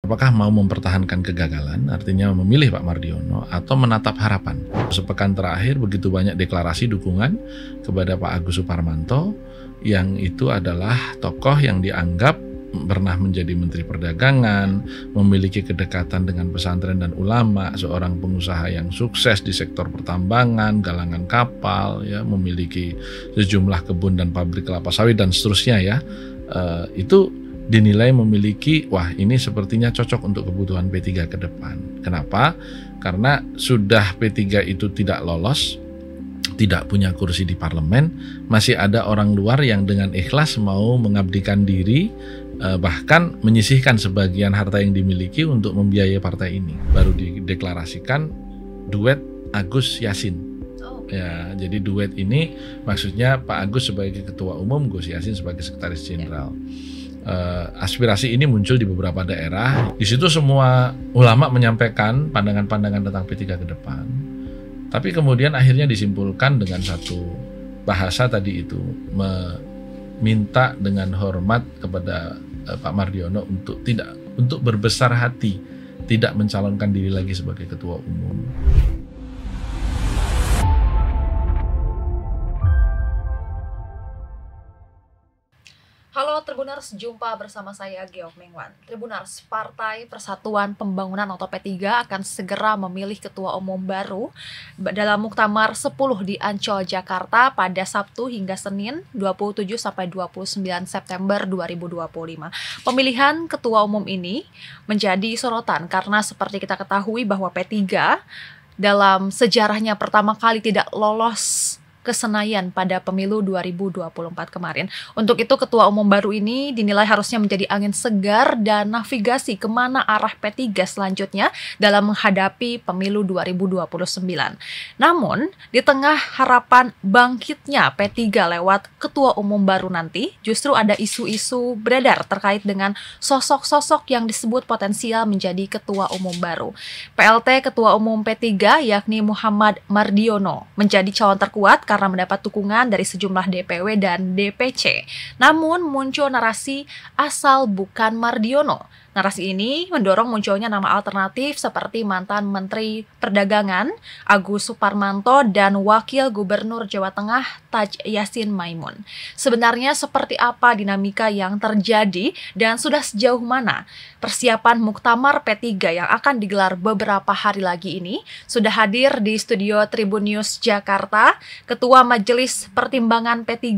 Apakah mau mempertahankan kegagalan, artinya memilih Pak Mardiono, atau menatap harapan? Sepekan terakhir begitu banyak deklarasi dukungan kepada Pak Agus Suparmanto, yang itu adalah tokoh yang dianggap pernah menjadi Menteri Perdagangan, memiliki kedekatan dengan pesantren dan ulama, seorang pengusaha yang sukses di sektor pertambangan, galangan kapal, ya, memiliki sejumlah kebun dan pabrik kelapa sawit dan seterusnya, ya. Itu dinilai memiliki, wah ini sepertinya cocok untuk kebutuhan P3 ke depan. Kenapa? Karena sudah P3 itu tidak lolos, tidak punya kursi di parlemen, masih ada orang luar yang dengan ikhlas mau mengabdikan diri, bahkan menyisihkan sebagian harta yang dimiliki untuk membiayai partai ini. Baru dideklarasikan duet Agus Yassin. Ya, jadi duet ini maksudnya Pak Agus sebagai ketua umum, Gus Yassin sebagai sekretaris jenderal. Aspirasi ini muncul di beberapa daerah. Di situ semua ulama menyampaikan pandangan-pandangan tentang P3 ke depan. Tapi kemudian akhirnya disimpulkan dengan satu bahasa tadi itu, meminta dengan hormat kepada Pak Mardiono untuk berbesar hati, tidak mencalonkan diri lagi sebagai ketua umum. Halo Tribuners, jumpa bersama saya Geof Mengwan. Tribuners, Partai Persatuan Pembangunan atau P3 akan segera memilih ketua umum baru dalam Muktamar 10 di Ancol, Jakarta pada Sabtu hingga Senin 27 sampai 29 September 2025. Pemilihan ketua umum ini menjadi sorotan karena seperti kita ketahui bahwa P3 dalam sejarahnya pertama kali tidak lolos ke Senayan pada pemilu 2024 kemarin. Untuk itu ketua umum baru ini dinilai harusnya menjadi angin segar dan navigasi kemana arah P3 selanjutnya dalam menghadapi pemilu 2029. Namun, di tengah harapan bangkitnya P3 lewat ketua umum baru nanti, justru ada isu-isu beredar terkait dengan sosok-sosok yang disebut potensial menjadi ketua umum baru. PLT Ketua Umum P3 yakni Muhammad Mardiono menjadi calon terkuat karena mendapat dukungan dari sejumlah DPW dan DPC. Namun muncul narasi asal bukan Mardiono. Narasi ini mendorong munculnya nama alternatif seperti mantan Menteri Perdagangan Agus Suparmanto dan Wakil Gubernur Jawa Tengah Taj Yassin Maimun. Sebenarnya seperti apa dinamika yang terjadi dan sudah sejauh mana persiapan Muktamar P3 yang akan digelar beberapa hari lagi ini? Sudah hadir di studio Tribun News Jakarta Ketua Majelis Pertimbangan P3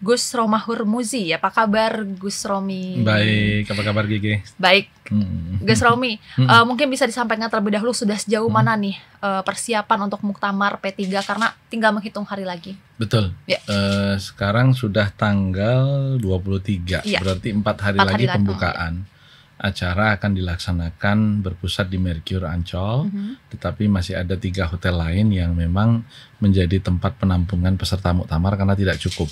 Gus Romahur Muzi. Apa kabar Gus Romi? Baik, apa kabar Gigi? Baik, Gus Romi, mungkin bisa disampaikan terlebih dahulu sudah sejauh mana nih persiapan untuk Muktamar P3 karena tinggal menghitung hari lagi. Betul, ya. Sekarang sudah tanggal 23, ya. Berarti 4 hari lagi pembukaan. Acara akan dilaksanakan berpusat di Mercure Ancol, tetapi masih ada 3 hotel lain yang memang menjadi tempat penampungan peserta muktamar karena tidak cukup.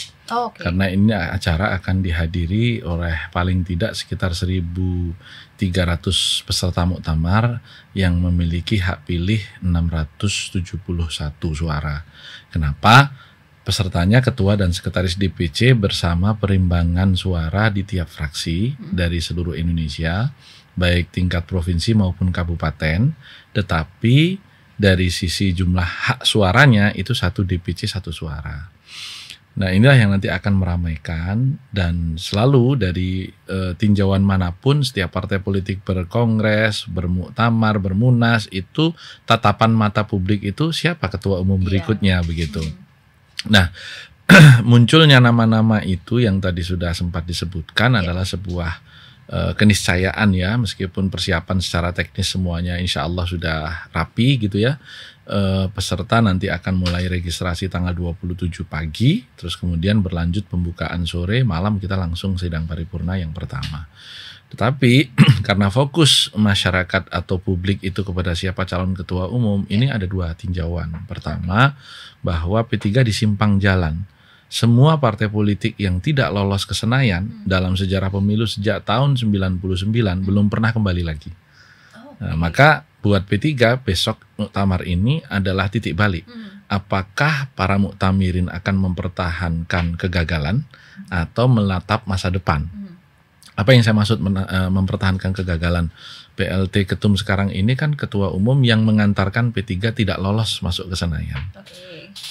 Karena ini acara akan dihadiri oleh paling tidak sekitar 1.300 peserta muktamar yang memiliki hak pilih 671 suara. Kenapa? Pesertanya ketua dan sekretaris DPC bersama perimbangan suara di tiap fraksi dari seluruh Indonesia, baik tingkat provinsi maupun kabupaten, tetapi dari sisi jumlah hak suaranya itu 1 DPC 1 suara. Nah, inilah yang nanti akan meramaikan, dan selalu dari tinjauan manapun setiap partai politik berkongres, bermuktamar, bermunas, itu tatapan mata publik itu siapa ketua umum berikutnya, begitu. Nah, munculnya nama-nama itu yang tadi sudah sempat disebutkan adalah sebuah keniscayaan, ya, meskipun persiapan secara teknis semuanya insya Allah sudah rapi gitu, ya. Peserta nanti akan mulai registrasi tanggal 27 pagi, terus kemudian berlanjut pembukaan sore, malam kita langsung sidang paripurna yang pertama. Tetapi karena fokus masyarakat atau publik itu kepada siapa calon ketua umum, ini ada 2 tinjauan. Pertama, bahwa P3 di simpang jalan. Semua partai politik yang tidak lolos ke Senayan dalam sejarah pemilu sejak tahun 99 belum pernah kembali lagi. Nah, maka buat P3 besok muktamar ini adalah titik balik. Apakah para muktamirin akan mempertahankan kegagalan atau menatap masa depan? Apa yang saya maksud mempertahankan kegagalan? PLT Ketum sekarang ini kan ketua umum yang mengantarkan P3 tidak lolos masuk ke Senayan.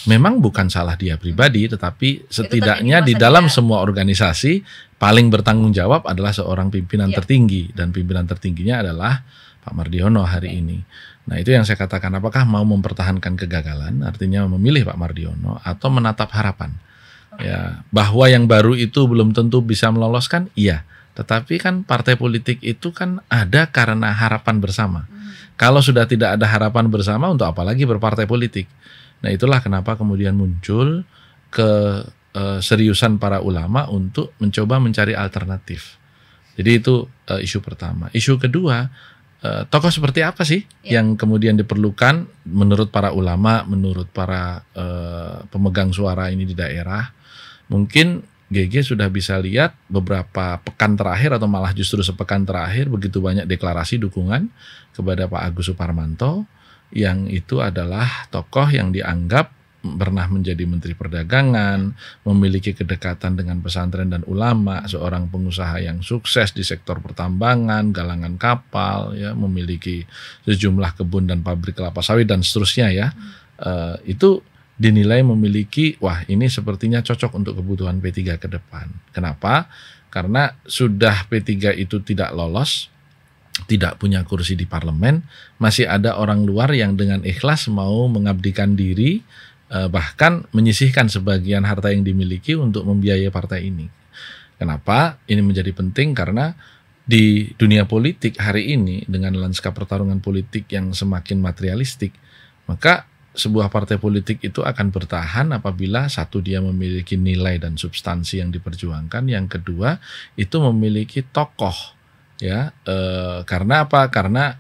Memang bukan salah dia pribadi, tetapi setidaknya di dalam semua organisasi paling bertanggung jawab adalah seorang pimpinan tertinggi, dan pimpinan tertingginya adalah Pak Mardiono hari ini. Nah, itu yang saya katakan, apakah mau mempertahankan kegagalan, artinya memilih Pak Mardiono, atau menatap harapan. Ya, bahwa yang baru itu belum tentu bisa meloloskan, iya. Tetapi kan partai politik itu kan ada karena harapan bersama. Kalau sudah tidak ada harapan bersama, untuk apa lagi berpartai politik? Nah, itulah kenapa kemudian muncul keseriusan para ulama untuk mencoba mencari alternatif. Jadi itu isu pertama. Isu kedua, tokoh seperti apa sih yang kemudian diperlukan menurut para ulama, menurut para pemegang suara ini di daerah? Mungkin GG sudah bisa lihat beberapa pekan terakhir atau malah justru sepekan terakhir begitu banyak deklarasi dukungan kepada Pak Agus Suparmanto, yang itu adalah tokoh yang dianggap pernah menjadi Menteri Perdagangan, memiliki kedekatan dengan pesantren dan ulama, seorang pengusaha yang sukses di sektor pertambangan, galangan kapal, ya, memiliki sejumlah kebun dan pabrik kelapa sawit dan seterusnya, ya. Itu dinilai memiliki, wah ini sepertinya cocok untuk kebutuhan P3 ke depan. Kenapa? Karena sudah P3 itu tidak lolos, tidak punya kursi di parlemen, masih ada orang luar yang dengan ikhlas mau mengabdikan diri, bahkan menyisihkan sebagian harta yang dimiliki untuk membiayai partai ini. Kenapa? Ini menjadi penting karena di dunia politik hari ini dengan lanskap pertarungan politik yang semakin materialistik, maka sebuah partai politik itu akan bertahan apabila satu, dia memiliki nilai dan substansi yang diperjuangkan, yang kedua itu memiliki tokoh, ya. Karena apa? Karena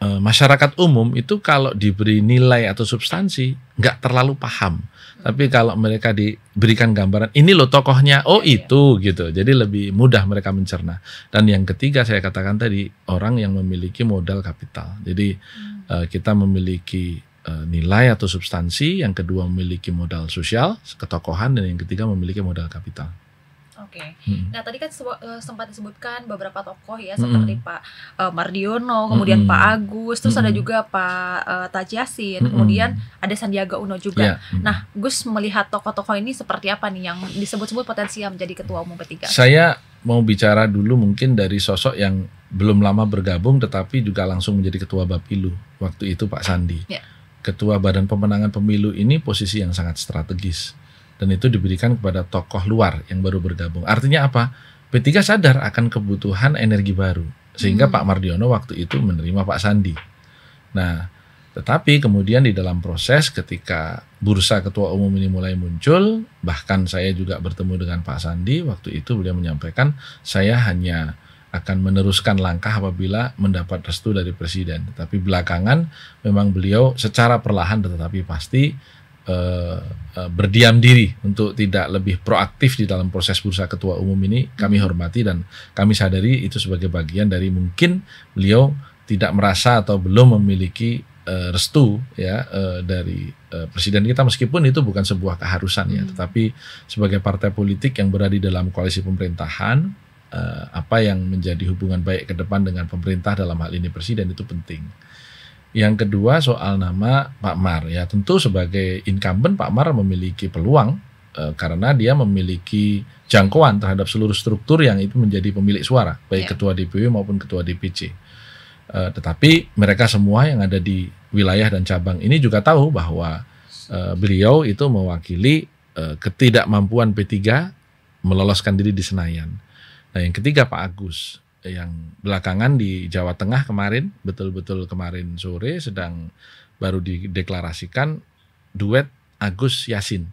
masyarakat umum itu kalau diberi nilai atau substansi nggak terlalu paham, tapi kalau mereka diberikan gambaran ini loh tokohnya, oh itu gitu, jadi lebih mudah mereka mencerna. Dan yang ketiga saya katakan tadi, orang yang memiliki modal kapital. Jadi kita memiliki nilai atau substansi, yang kedua memiliki modal sosial, ketokohan, dan yang ketiga memiliki modal kapital. Oke. Nah, tadi kan sempat disebutkan beberapa tokoh ya, seperti Pak Mardiono, kemudian Pak Agus, terus ada juga Pak Taji Yassin, kemudian ada Sandiaga Uno juga. Nah, Gus melihat tokoh-tokoh ini seperti apa nih yang disebut-sebut potensial menjadi ketua umum P3? Saya mau bicara dulu mungkin dari sosok yang belum lama bergabung tetapi juga langsung menjadi ketua Bapilu waktu itu, Pak Sandi. Ketua Badan Pemenangan Pemilu ini posisi yang sangat strategis, dan itu diberikan kepada tokoh luar yang baru bergabung. Artinya apa? P3 sadar akan kebutuhan energi baru, sehingga Pak Mardiono waktu itu menerima Pak Sandi. Nah, tetapi kemudian di dalam proses ketika bursa ketua umum ini mulai muncul, bahkan saya juga bertemu dengan Pak Sandi, waktu itu beliau menyampaikan saya hanya akan meneruskan langkah apabila mendapat restu dari Presiden. Tapi belakangan memang beliau secara perlahan tetapi pasti berdiam diri untuk tidak lebih proaktif di dalam proses bursa ketua umum ini. Kami hormati dan kami sadari itu sebagai bagian dari mungkin beliau tidak merasa atau belum memiliki restu, ya, dari Presiden kita, meskipun itu bukan sebuah keharusan, ya, tetapi sebagai partai politik yang berada di dalam koalisi pemerintahan, apa yang menjadi hubungan baik ke depan dengan pemerintah, dalam hal ini Presiden, itu penting. Yang kedua soal nama Pak Mar, ya tentu sebagai incumbent Pak Mar memiliki peluang karena dia memiliki jangkauan terhadap seluruh struktur yang itu menjadi pemilik suara, baik ketua DPW maupun ketua DPC. Tetapi mereka semua yang ada di wilayah dan cabang ini juga tahu bahwa beliau itu mewakili ketidakmampuan P3 meloloskan diri di Senayan. Nah, yang ketiga Pak Agus, yang belakangan di Jawa Tengah kemarin, betul-betul kemarin sore sedang baru dideklarasikan duet Agus Yassin.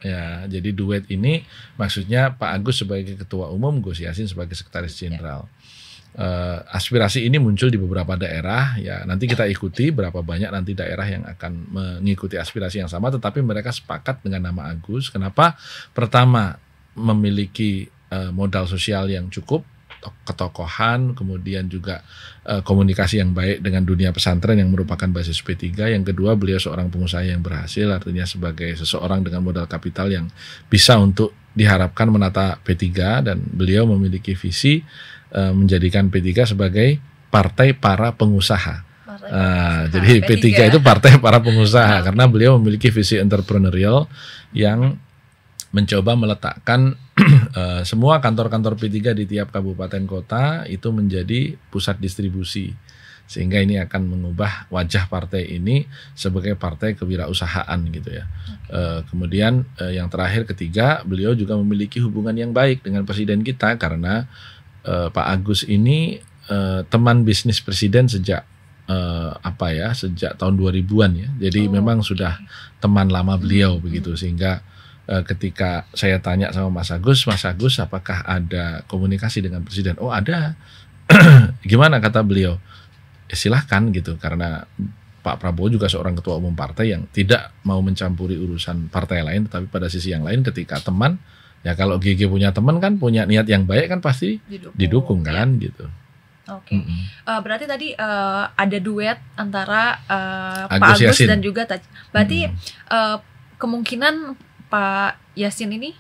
Ya, jadi duet ini maksudnya Pak Agus sebagai ketua umum, Gus Yassin sebagai sekretaris jenderal. Aspirasi ini muncul di beberapa daerah, ya nanti kita ikuti berapa banyak nanti daerah yang akan mengikuti aspirasi yang sama, tetapi mereka sepakat dengan nama Agus. Kenapa? Pertama, memiliki modal sosial yang cukup, ketokohan, kemudian juga komunikasi yang baik dengan dunia pesantren yang merupakan basis P3. Yang kedua, beliau seorang pengusaha yang berhasil, artinya sebagai seseorang dengan modal kapital yang bisa untuk diharapkan menata P3, dan beliau memiliki visi menjadikan P3 sebagai partai para pengusaha. Jadi P3 itu partai para pengusaha karena beliau memiliki visi entrepreneurial yang mencoba meletakkan semua kantor-kantor P3 di tiap kabupaten kota itu menjadi pusat distribusi, sehingga ini akan mengubah wajah partai ini sebagai partai kewirausahaan gitu ya. Kemudian yang terakhir ketiga, beliau juga memiliki hubungan yang baik dengan presiden kita karena Pak Agus ini teman bisnis presiden sejak sejak tahun 2000-an ya. Jadi memang sudah teman lama beliau begitu, sehingga ketika saya tanya sama Mas Agus apakah ada komunikasi dengan presiden? Oh ada. Gimana kata beliau? Ya, silahkan gitu, karena Pak Prabowo juga seorang ketua umum partai yang tidak mau mencampuri urusan partai lain, tetapi pada sisi yang lain ketika teman, ya kalau GG punya teman kan punya niat yang baik kan pasti didukung kan gitu. Oke. Berarti tadi ada duet antara Pak Agus dan juga berarti kemungkinan Pak Yasin ini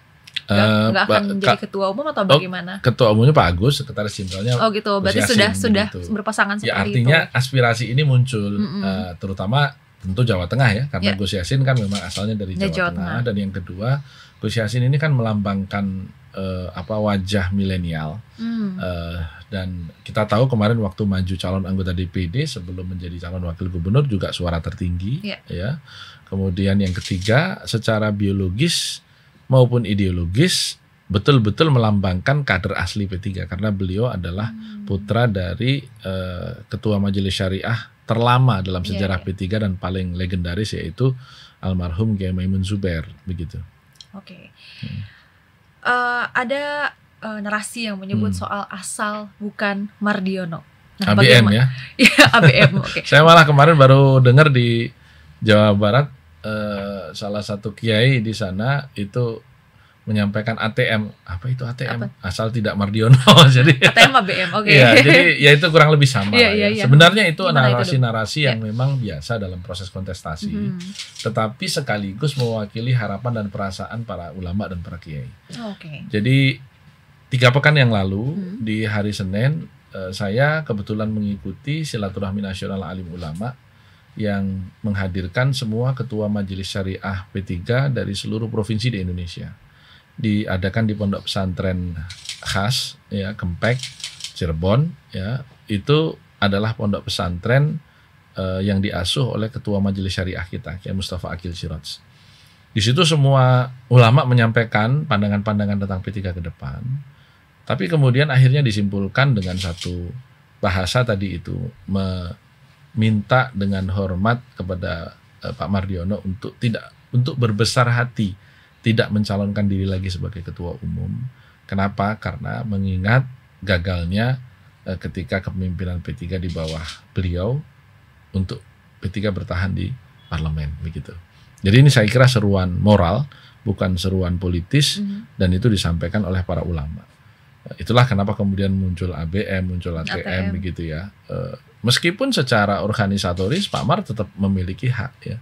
nggak akan menjadi ketua umum atau bagaimana? Ketua umumnya Pak Agus, sekretaris jenderalnya. Oh gitu. Berarti sudah gitu. Berpasangan seperti ya, artinya itu. Aspirasi ini muncul terutama tentu Jawa Tengah ya, karena Gus Yassin kan memang asalnya dari Jawa Tengah. Dan yang kedua, Gus Yassin ini kan melambangkan wajah milenial. Dan kita tahu kemarin waktu maju calon anggota DPD sebelum menjadi calon wakil gubernur juga suara tertinggi ya. Kemudian yang ketiga, secara biologis maupun ideologis betul-betul melambangkan kader asli P3 karena beliau adalah putra dari ketua Majelis Syariah terlama dalam sejarah P3 dan paling legendaris, yaitu almarhum Kiai Maimun Zubair begitu. Oke. Ada narasi yang menyebut soal asal bukan Mardiono. Nah, ABM ya? Ya ABM. Oke. Saya malah kemarin baru dengar di Jawa Barat salah satu kiai di sana itu menyampaikan ATM. Apa itu ATM? Asal tidak Mardiono. Jadi ATM ABM. Oke. Ya, jadi ya itu kurang lebih sama. Ya. Sebenarnya itu narasi-narasi yang memang biasa dalam proses kontestasi. Tetapi sekaligus mewakili harapan dan perasaan para ulama dan para kiai. Jadi 3 pekan yang lalu di hari Senin saya kebetulan mengikuti silaturahmi nasional alim ulama yang menghadirkan semua ketua Majelis Syariah P3 dari seluruh provinsi di Indonesia. Diadakan di pondok pesantren khas ya, Kempek, Cirebon ya. Itu adalah pondok pesantren yang diasuh oleh ketua Majelis Syariah kita, Kiai Mustafa Akil Siraj. Di situ semua ulama menyampaikan pandangan-pandangan tentang P3 ke depan. Tapi kemudian akhirnya disimpulkan dengan satu bahasa tadi itu, minta dengan hormat kepada Pak Mardiono untuk berbesar hati, tidak mencalonkan diri lagi sebagai ketua umum. Kenapa? Karena mengingat gagalnya ketika kepemimpinan P3 di bawah beliau untuk P3 bertahan di parlemen begitu. Jadi ini saya kira seruan moral, bukan seruan politis, dan itu disampaikan oleh para ulama. Itulah kenapa kemudian muncul ABM, muncul ATM begitu ya. Meskipun secara organisatoris Pak Mar tetap memiliki hak ya,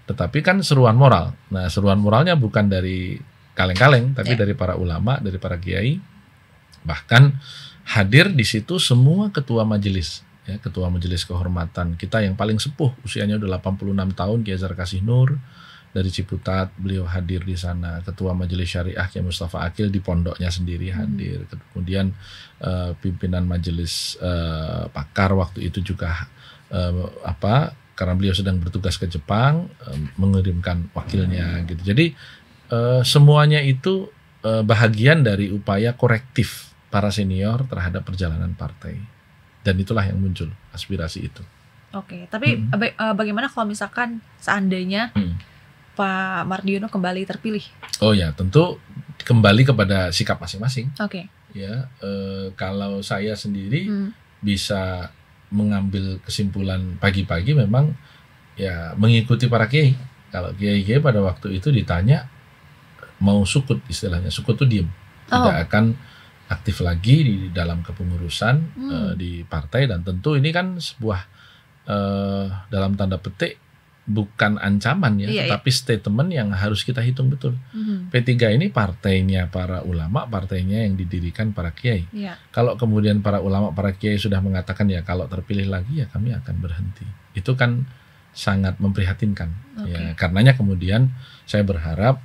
tetapi kan seruan moral. Nah, seruan moralnya bukan dari kaleng-kaleng, tapi dari para ulama, dari para kiai. Bahkan hadir di situ semua ketua majelis, ya, ketua majelis kehormatan kita yang paling sepuh, usianya udah 86 tahun, Kiai Zar Kasih Nur dari Ciputat, beliau hadir di sana. Ketua Majelis Syariah Kiai Mustafa Akil di pondoknya sendiri hadir. Kemudian pimpinan majelis pakar waktu itu juga karena beliau sedang bertugas ke Jepang, mengirimkan wakilnya gitu. Jadi semuanya itu bahagian dari upaya korektif para senior terhadap perjalanan partai. Dan itulah yang muncul aspirasi itu. Oke, tapi bagaimana kalau misalkan seandainya Pak Mardiono kembali terpilih? Oh ya, tentu kembali kepada sikap masing-masing. Oke. Ya, kalau saya sendiri bisa mengambil kesimpulan pagi-pagi memang ya mengikuti para kiai. Kalau kiai-kiai pada waktu itu ditanya mau sukut, istilahnya sukut itu diem, tidak akan aktif lagi di dalam kepengurusan di partai. Dan tentu ini kan sebuah dalam tanda petik bukan ancaman ya, tetapi statement yang harus kita hitung betul. P3 ini partainya para ulama, partainya yang didirikan para kiai. Kalau kemudian para ulama, para kiai sudah mengatakan ya kalau terpilih lagi ya kami akan berhenti. Itu kan sangat memprihatinkan. Ya, karenanya kemudian saya berharap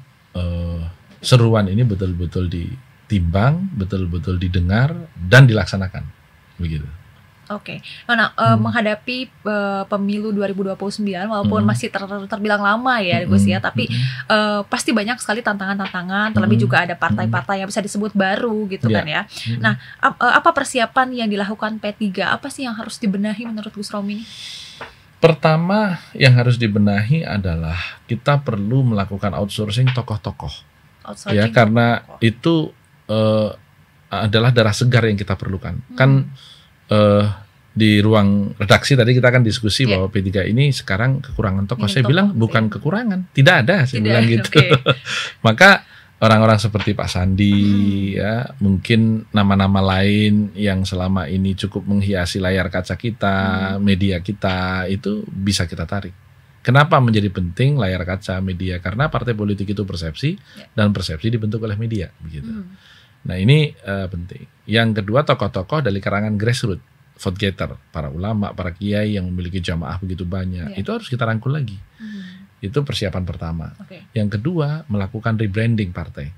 seruan ini betul-betul ditimbang, betul-betul didengar dan dilaksanakan. Begitu. Menghadapi pemilu 2029 walaupun masih terbilang lama ya Gus ya, tapi pasti banyak sekali tantangan-tantangan, terlebih juga ada partai-partai yang bisa disebut baru gitu kan ya. Nah, apa persiapan yang dilakukan P3? Apa sih yang harus dibenahi menurut Gus Romi? Pertama yang harus dibenahi adalah kita perlu melakukan outsourcing tokoh-tokoh. Ya, karena itu adalah darah segar yang kita perlukan. Kan di ruang redaksi tadi kita kan diskusi bahwa P3 ini sekarang kekurangan tokoh. Saya bilang bukan kekurangan, tidak ada, saya bilang gitu. Maka orang-orang seperti Pak Sandi ya, mungkin nama-nama lain yang selama ini cukup menghiasi layar kaca kita, media kita, itu bisa kita tarik. Kenapa menjadi penting layar kaca media? Karena partai politik itu persepsi dan persepsi dibentuk oleh media begitu. Nah, ini penting. Yang kedua, tokoh-tokoh dari karangan grassroots, vote getter, para ulama, para kiai yang memiliki jamaah begitu banyak, itu harus kita rangkul lagi. Itu persiapan pertama. Yang kedua, melakukan rebranding partai.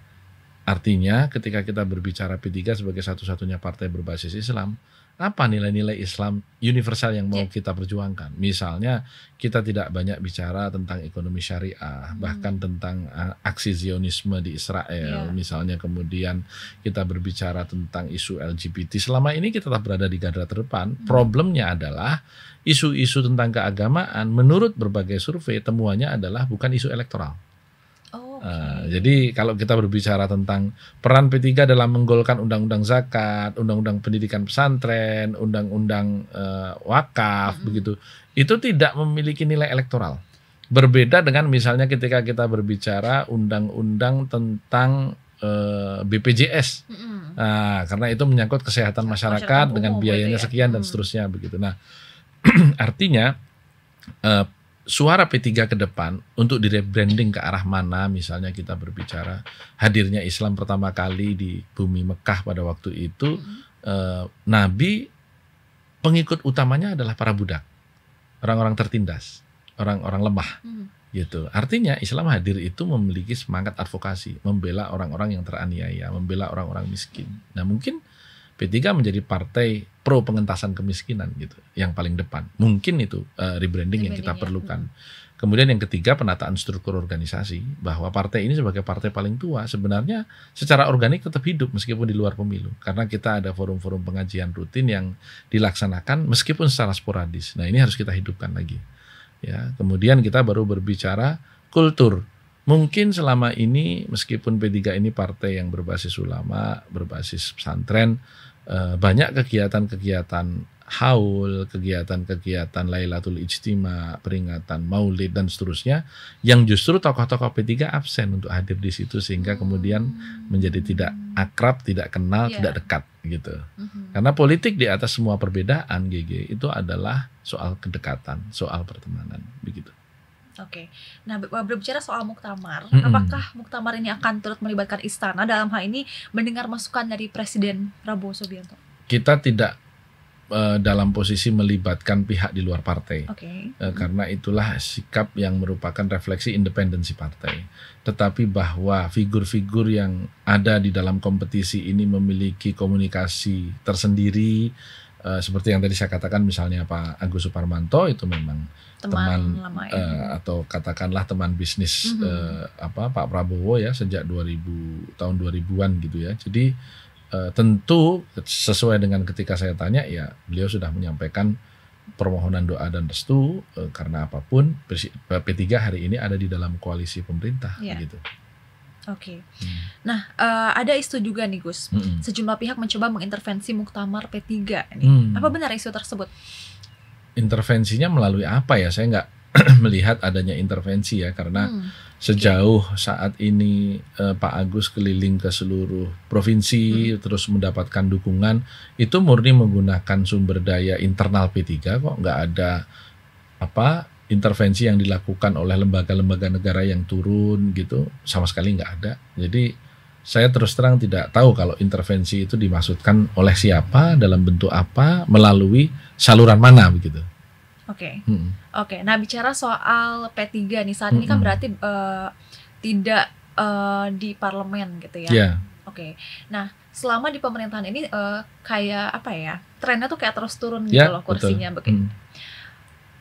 Artinya ketika kita berbicara P3 sebagai satu-satunya partai berbasis Islam, apa nilai-nilai Islam universal yang mau kita perjuangkan? Misalnya kita tidak banyak bicara tentang ekonomi syariah, bahkan tentang aksi Zionisme di Israel. Misalnya kemudian kita berbicara tentang isu LGBT. Selama ini kita tetap berada di garda terdepan. Problemnya adalah isu-isu tentang keagamaan menurut berbagai survei temuannya adalah bukan isu elektoral. Jadi kalau kita berbicara tentang peran P3 dalam menggolkan undang-undang zakat, undang-undang pendidikan pesantren, undang-undang wakaf begitu, itu tidak memiliki nilai elektoral. Berbeda dengan misalnya ketika kita berbicara undang-undang tentang BPJS, karena itu menyangkut kesehatan masyarakat dengan biayanya sekian dan seterusnya begitu. Nah, artinya suara P3 ke depan untuk di-rebranding ke arah mana, misalnya kita berbicara hadirnya Islam pertama kali di bumi Mekah pada waktu itu, Nabi pengikut utamanya adalah para budak, orang-orang tertindas, orang-orang lemah, gitu. Artinya Islam hadir itu memiliki semangat advokasi, membela orang-orang yang teraniaya, membela orang-orang miskin. Nah, mungkin P3 menjadi partai pro pengentasan kemiskinan gitu, yang paling depan. Mungkin itu rebranding yang kita perlukan. Kemudian yang ketiga, penataan struktur organisasi, bahwa partai ini sebagai partai paling tua sebenarnya secara organik tetap hidup meskipun di luar pemilu, karena kita ada forum-forum pengajian rutin yang dilaksanakan meskipun secara sporadis. Nah, ini harus kita hidupkan lagi. Ya, kemudian kita baru berbicara kultur. Mungkin selama ini meskipun P3 ini partai yang berbasis ulama, berbasis pesantren, banyak kegiatan-kegiatan haul, kegiatan-kegiatan Lailatul Ijtima, peringatan Maulid dan seterusnya, yang justru tokoh-tokoh P3 absen untuk hadir di situ, sehingga kemudian menjadi tidak akrab, tidak kenal, tidak dekat gitu. Karena politik di atas semua perbedaan, GG, itu adalah soal kedekatan, soal pertemanan begitu. Nah, berbicara soal muktamar, apakah muktamar ini akan turut melibatkan istana dalam hal ini mendengar masukan dari Presiden Prabowo Subianto? Kita tidak dalam posisi melibatkan pihak di luar partai, karena itulah sikap yang merupakan refleksi independensi partai. Tetapi bahwa figur-figur yang ada di dalam kompetisi ini memiliki komunikasi tersendiri, seperti yang tadi saya katakan, misalnya Pak Agus Suparmanto itu memang teman lama, atau katakanlah teman bisnis Pak Prabowo ya sejak tahun 2000-an gitu ya. Jadi tentu sesuai dengan ketika saya tanya, ya beliau sudah menyampaikan permohonan doa dan restu, karena apapun P3 hari ini ada di dalam koalisi pemerintah gitu. Nah, ada isu juga nih Gus, sejumlah pihak mencoba mengintervensi muktamar P3 ini. Apa benar isu tersebut? Intervensinya melalui apa ya? Saya nggak melihat adanya intervensi ya, karena sejauh saat ini Pak Agus keliling ke seluruh provinsi terus mendapatkan dukungan, itu murni menggunakan sumber daya internal P3 kok, nggak ada intervensi yang dilakukan oleh lembaga-lembaga negara yang turun gitu sama sekali nggak ada. Jadi saya terus terang tidak tahu kalau intervensi itu dimaksudkan oleh siapa, dalam bentuk apa, melalui saluran mana begitu. Oke. Oke. Nah, bicara soal P3 nih, saat ini kan berarti tidak di parlemen gitu ya. Yeah. Oke. Nah, selama di pemerintahan ini kayak apa ya? Trennya tuh kayak terus turun gitu loh kursinya begitu.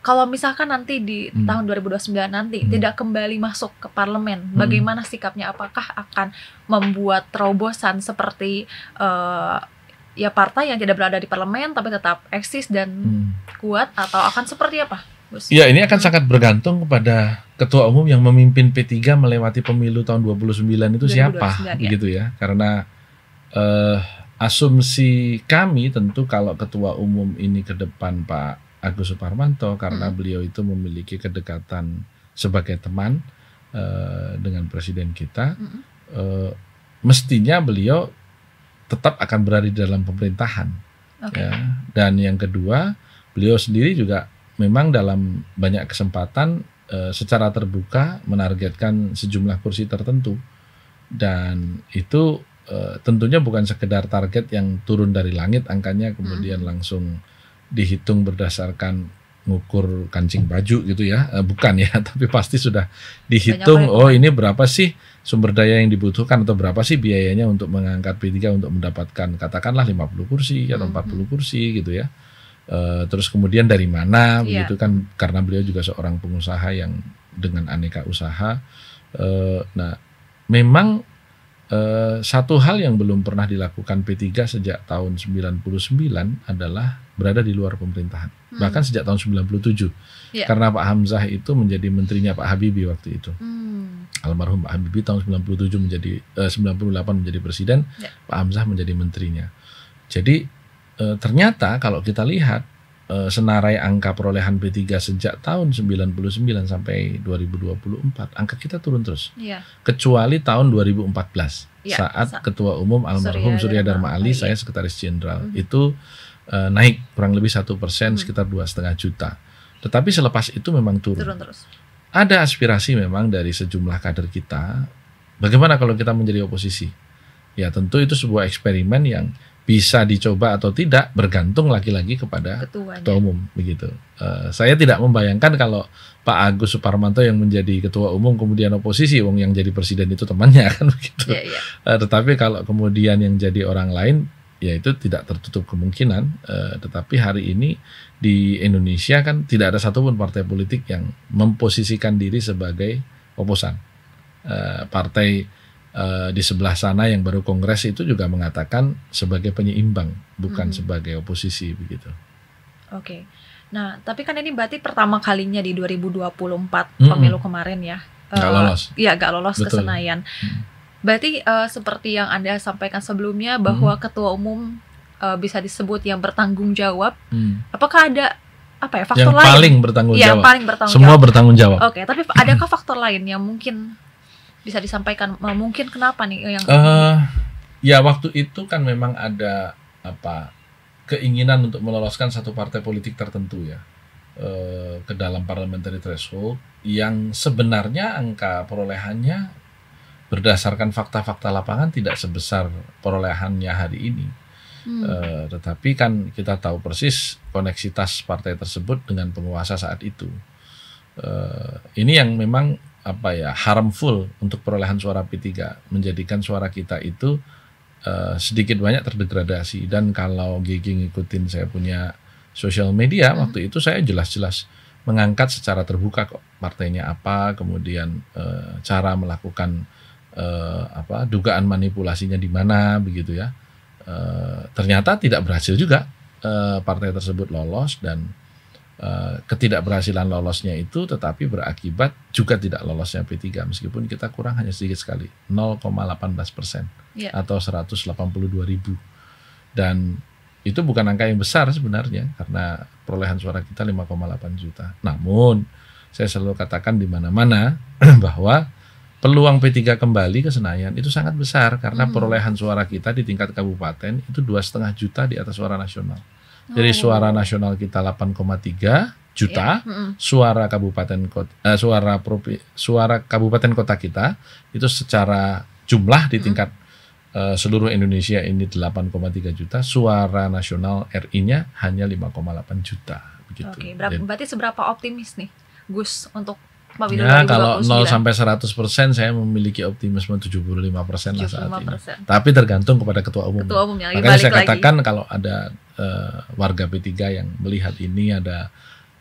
Kalau misalkan nanti di tahun 2029 nanti tidak kembali masuk ke parlemen, bagaimana sikapnya? Apakah akan membuat terobosan seperti ya partai yang tidak berada di parlemen tapi tetap eksis dan kuat, atau akan seperti apa, Gus? Ya, ini akan sangat bergantung kepada ketua umum yang memimpin P3 melewati pemilu tahun 29 itu siapa, begitu ya. Karena asumsi kami tentu kalau ketua umum ini ke depan Pak Agus Suparmanto, karena beliau itu memiliki kedekatan sebagai teman dengan presiden kita, mestinya beliau tetap akan berada di dalam pemerintahan. Ya. Dan yang kedua, beliau sendiri juga memang dalam banyak kesempatan secara terbuka menargetkan sejumlah kursi tertentu, dan itu tentunya bukan sekedar target yang turun dari langit angkanya kemudian langsung dihitung berdasarkan ngukur kancing baju gitu ya, bukan ya, tapi pasti sudah dihitung, ini berapa sih sumber daya yang dibutuhkan atau berapa sih biayanya untuk mengangkat P3 untuk mendapatkan katakanlah 50 kursi atau 40 kursi gitu ya. Terus kemudian dari mana begitu kan, karena beliau juga seorang pengusaha yang dengan aneka usaha. Nah, memang satu hal yang belum pernah dilakukan P3 sejak tahun 99 adalah berada di luar pemerintahan. Bahkan sejak tahun 97. Karena Pak Hamzah itu menjadi menterinya Pak Habibie waktu itu. Almarhum Pak Habibie tahun 97 menjadi 98 menjadi presiden, Pak Hamzah menjadi menterinya. Jadi ternyata kalau kita lihat senarai angka perolehan P3 sejak tahun 99 sampai 2024, angka kita turun terus. Kecuali tahun 2014 saat Ketua Umum almarhum Surya Dharma Ali, saya sekretaris jenderal, itu naik kurang lebih 1%, sekitar 2,5 juta. Tetapi selepas itu memang turun terus. Ada aspirasi memang dari sejumlah kader kita, bagaimana kalau kita menjadi oposisi? Ya tentu itu sebuah eksperimen yang bisa dicoba atau tidak bergantung lagi-lagi kepada ketua umum begitu. Saya tidak membayangkan kalau Pak Agus Suparmanto yang menjadi ketua umum kemudian oposisi, wong yang jadi presiden itu temannya kan begitu. Tetapi kalau kemudian yang jadi orang lain, ya itu tidak tertutup kemungkinan. Tetapi hari ini di Indonesia kan tidak ada satupun partai politik yang memposisikan diri sebagai oposan. Partai di sebelah sana yang baru kongres itu juga mengatakan sebagai penyeimbang, bukan sebagai oposisi begitu. Oke. Nah, tapi kan ini berarti pertama kalinya di 2024 pemilu kemarin ya. Gak lolos. Iya, gak lolos ke Senayan. Berarti seperti yang Anda sampaikan sebelumnya bahwa ketua umum bisa disebut yang bertanggung jawab. Apakah ada faktor yang lain? Paling bertanggung jawab. Yang paling bertanggung Semua jawab. Bertanggung jawab. Oke, tapi adakah faktor lain yang mungkin bisa disampaikan? Mungkin kenapa nih yang ya waktu itu kan memang ada keinginan untuk meloloskan satu partai politik tertentu ya ke dalam parliamentary threshold yang sebenarnya angka perolehannya berdasarkan fakta-fakta lapangan tidak sebesar perolehannya hari ini. Tetapi kan kita tahu persis koneksitas partai tersebut dengan penguasa saat itu. Ini yang memang harmful untuk perolehan suara P3, menjadikan suara kita itu sedikit banyak terdegradasi. Dan kalau Gigi ngikutin saya punya sosial media, waktu itu saya jelas-jelas mengangkat secara terbuka kok partainya apa, kemudian cara melakukan dugaan manipulasinya di mana begitu ya. Ternyata tidak berhasil juga partai tersebut lolos, dan ketidakberhasilan lolosnya itu tetapi berakibat juga tidak lolosnya P3 meskipun kita kurang hanya sedikit sekali 0,18% atau 182.000, dan itu bukan angka yang besar sebenarnya karena perolehan suara kita 5,8 juta. Namun saya selalu katakan di mana-mana bahwa peluang P3 kembali ke Senayan itu sangat besar karena perolehan suara kita di tingkat kabupaten itu 2,5 juta di atas suara nasional. Jadi suara nasional kita 8,3, juta, suara kabupaten kota kita itu secara jumlah di tingkat seluruh Indonesia ini 8,3 juta, suara nasional RI-nya hanya 5,8 juta begitu. Oke, berarti seberapa optimis nih Gus untuk pemilu 2029? Kalau 0 sampai 100% saya memiliki optimisme 75% lah saat ini. Tapi tergantung kepada ketua umum. Makanya saya katakan kalau ada warga P3 yang melihat ini, ada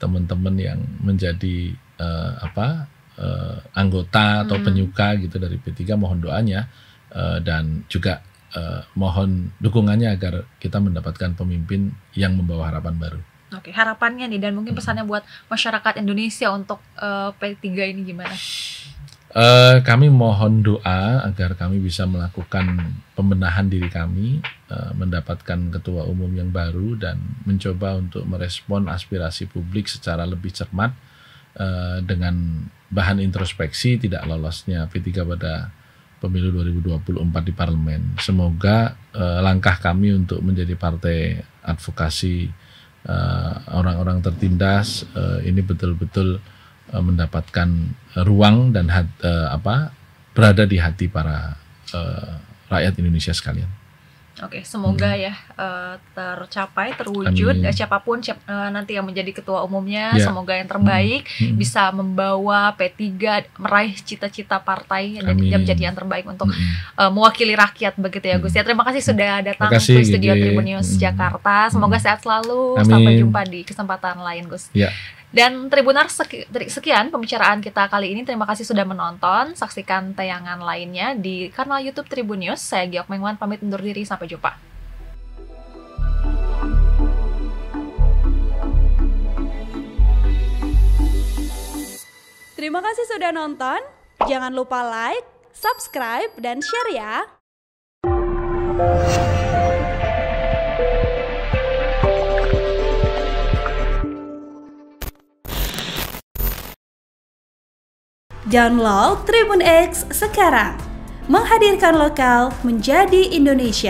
teman-teman yang menjadi anggota atau penyuka gitu dari P3, mohon doanya dan juga mohon dukungannya agar kita mendapatkan pemimpin yang membawa harapan baru. Oke, harapannya nih dan mungkin pesannya buat masyarakat Indonesia untuk P3 ini gimana? Kami mohon doa agar kami bisa melakukan pembenahan diri kami, mendapatkan ketua umum yang baru dan mencoba untuk merespon aspirasi publik secara lebih cermat dengan bahan introspeksi tidak lolosnya P3 pada pemilu 2024 di parlemen. Semoga langkah kami untuk menjadi partai advokasi orang-orang tertindas ini betul-betul mendapatkan ruang dan berada di hati para rakyat Indonesia sekalian. Oke, semoga ya tercapai, terwujud. Siapapun nanti yang menjadi ketua umumnya, semoga yang terbaik bisa membawa P3 meraih cita-cita partai dan menjadi yang terbaik untuk mewakili rakyat begitu ya Gus. Ya, terima kasih sudah datang ke studio Tribun News Jakarta. Semoga sehat selalu. Sampai jumpa di kesempatan lain Gus. Dan Tribuners, sekian pembicaraan kita kali ini. Terima kasih sudah menonton. Saksikan tayangan lainnya di kanal YouTube Tribun News. Saya Giok Mengwan pamit undur diri. Sampai jumpa. Terima kasih sudah nonton. Jangan lupa like, subscribe, dan share ya. Download Tribun X sekarang, menghadirkan lokal menjadi Indonesia.